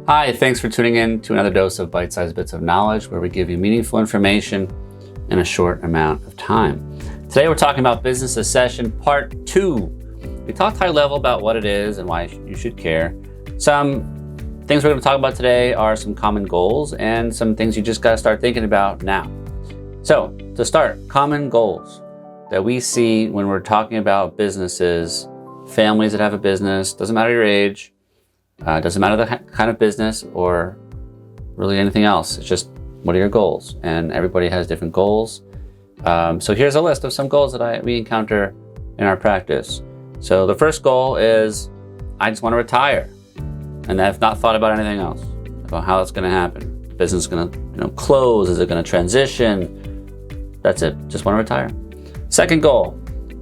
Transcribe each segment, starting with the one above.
Hi, thanks for tuning in to another dose of bite-sized bits of knowledge where we give you meaningful information in a short amount of time. Today we're talking about business succession part 2. We talked high level about what it is and why you should care. Some things we're going to talk about today are some common goals and some things you just got to start thinking about now. So to start, common goals that we see when we're talking about businesses, families that have a business, doesn't matter your age, doesn't matter the kind of business or really anything else. It's just, what are your goals? And everybody has different goals. So here's a list of some goals that we encounter in our practice. So the first goal is, I just want to retire. And I've not thought about anything else, about how it's going to happen. The business is going to close. Is it going to transition? That's it. Just want to retire. Second goal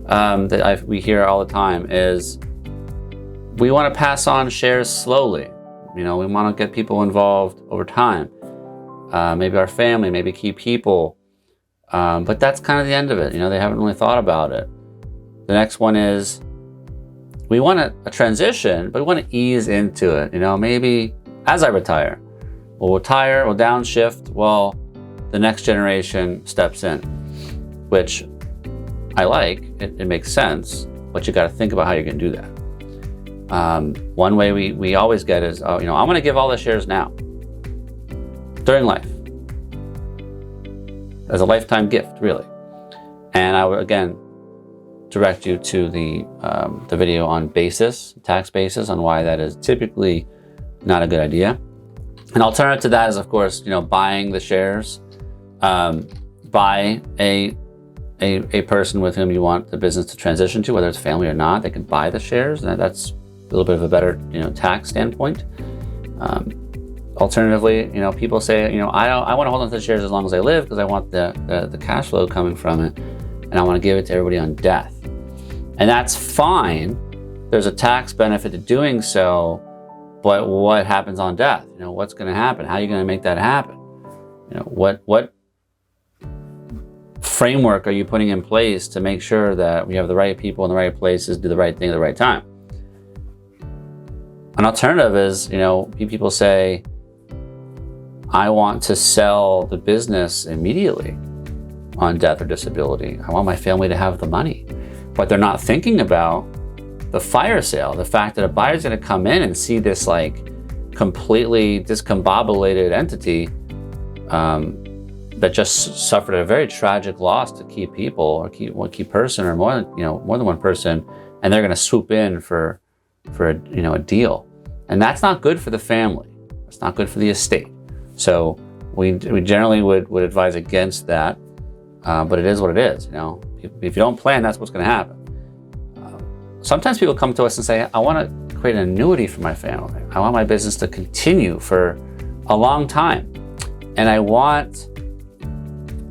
that we hear all the time is, we want to pass on shares slowly. We want to get people involved over time. Maybe our family, maybe key people. But that's kind of the end of it. They haven't really thought about it. The next one is, we want a transition, but we want to ease into it. Maybe as I retire, we'll downshift while the next generation steps in, which I like. It makes sense, but you got to think about how you're going to do that. One way we always get is, I'm going to give all the shares now, during life, as a lifetime gift, really. And I would, again, direct you to the video on tax basis, on why that is typically not a good idea. An alternative to that is, of course, buying the shares. Buy a person with whom you want the business to transition to, whether it's family or not. They can buy the shares, and that's a little bit of a better, tax standpoint. Alternatively, people say, I want to hold on to the shares as long as I live because I want the cash flow coming from it, and I want to give it to everybody on death. And that's fine. There's a tax benefit to doing so, but what happens on death? What's going to happen? How are you going to make that happen? What framework are you putting in place to make sure that we have the right people in the right places, do the right thing at the right time? An alternative is, people say, I want to sell the business immediately on death or disability. I want my family to have the money. But they're not thinking about the fire sale, the fact that a buyer's going to come in and see this completely discombobulated entity that just suffered a very tragic loss to key people or key person or more than one person, and they're going to swoop in for a deal. And that's not good for the family. It's not good for the estate. So we generally would advise against that, but it is what it is. If you don't plan, that's what's going to happen. Sometimes people come to us and say, I want to create an annuity for my family. I want my business to continue for a long time. And I want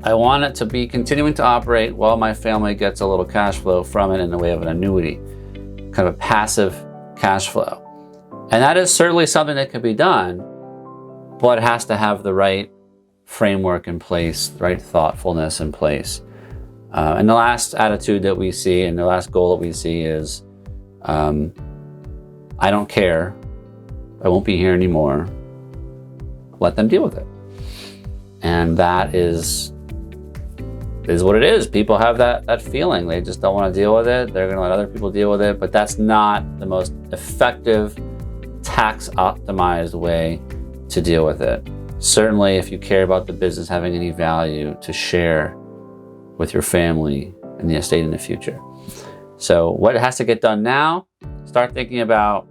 it to be continuing to operate while my family gets a little cash flow from it in the way of an annuity, kind of a passive cash flow. And that is certainly something that can be done, but it has to have the right framework in place, the right thoughtfulness in place. And the last attitude that we see, and the last goal that we see is, I don't care. I won't be here anymore. Let them deal with it. And that is what it is. People have that feeling. They just don't want to deal with it. They're going to let other people deal with it. But that's not the most effective, tax-optimized way to deal with it. Certainly, if you care about the business having any value to share with your family and the estate in the future. So what has to get done now? Start thinking about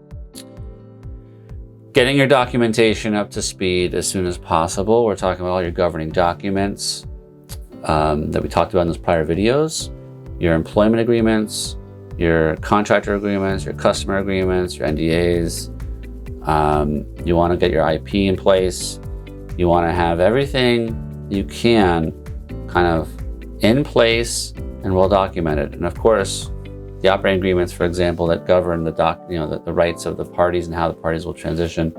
getting your documentation up to speed as soon as possible. We're talking about all your governing documents that we talked about in those prior videos, your employment agreements, your contractor agreements, your customer agreements, your NDAs. You want to get your IP in place. You want to have everything you can kind of in place and well documented. And of course, the operating agreements, for example, that govern the rights of the parties and how the parties will transition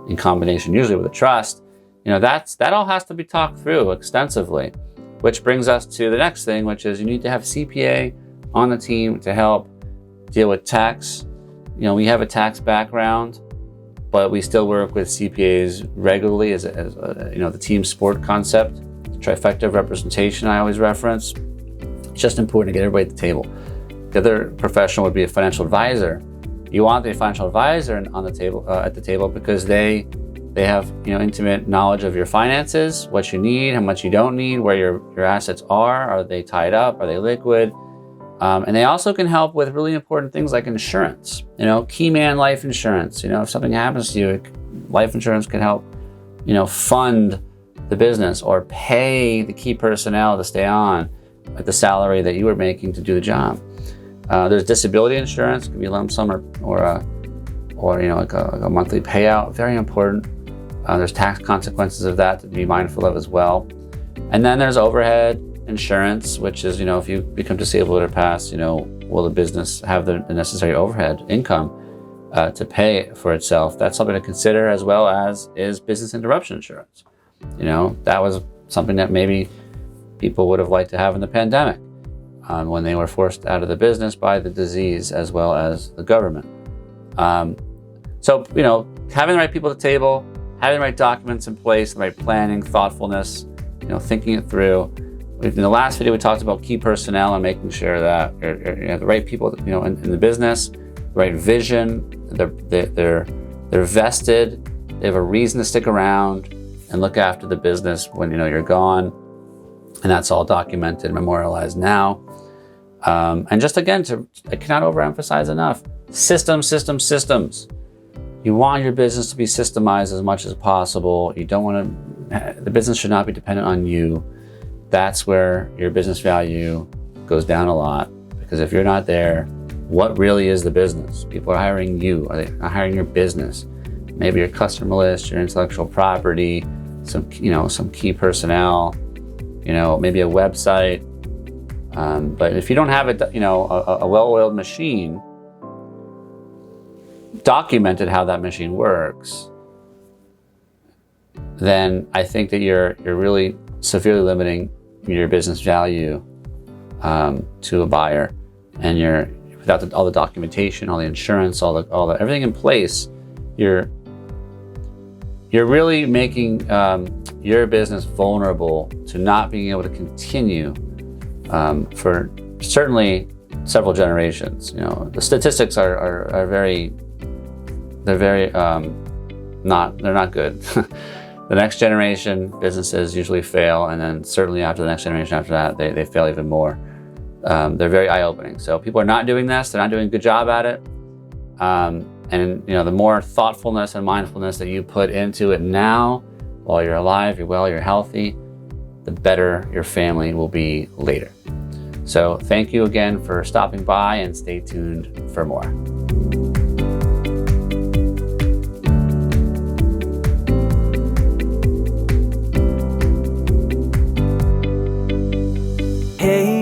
in combination, usually with a trust. That all has to be talked through extensively, which brings us to the next thing, which is you need to have CPA on the team to help deal with tax. We have a tax background, but we still work with CPAs regularly as the team sport concept, the trifecta of representation I always reference. It's just important to get everybody at the table. The other professional would be a financial advisor. You want the financial advisor on the table, at the table, because they have intimate knowledge of your finances, what you need, how much you don't need, where your assets are they tied up, are they liquid? And they also can help with really important things like insurance, key man life insurance. If something happens to you, life insurance can help, fund the business or pay the key personnel to stay on at the salary that you were making to do the job. There's disability insurance, it could be lump sum or a monthly payout, very important. There's tax consequences of that to be mindful of as well. And then there's overhead insurance, which is, if you become disabled or pass, will the business have the necessary overhead income to pay for itself? That's something to consider, as well as is business interruption insurance. That was something that maybe people would have liked to have in the pandemic when they were forced out of the business by the disease as well as the government. So, having the right people at the table, having the right documents in place, the right planning, thoughtfulness, thinking it through. In the last video, we talked about key personnel and making sure that you have the right people, in the business, the right vision. They're vested. They have a reason to stick around and look after the business when you're gone, and that's all documented, memorialized now. And just again, I cannot overemphasize enough: systems. You want your business to be systemized as much as possible. You don't want the business should not be dependent on you. That's where your business value goes down a lot, because if you're not there, what really is the business? People are hiring you. Are they not hiring your business? Maybe your customer list, your intellectual property, some key personnel, maybe a website. But if you don't have a well-oiled machine, documented how that machine works, then I think that you're really severely limiting your business value to a buyer. And you're without all the documentation, all the insurance, all the everything in place, you're really making your business vulnerable to not being able to continue for certainly several generations. The statistics are very not good. The next generation businesses usually fail, and then certainly after the next generation after that, they fail even more. They're very eye-opening. So people are not doing this. They're not doing a good job at it. And the more thoughtfulness and mindfulness that you put into it now, while you're alive, you're well, you're healthy, the better your family will be later. So thank you again for stopping by, and stay tuned for more. Hey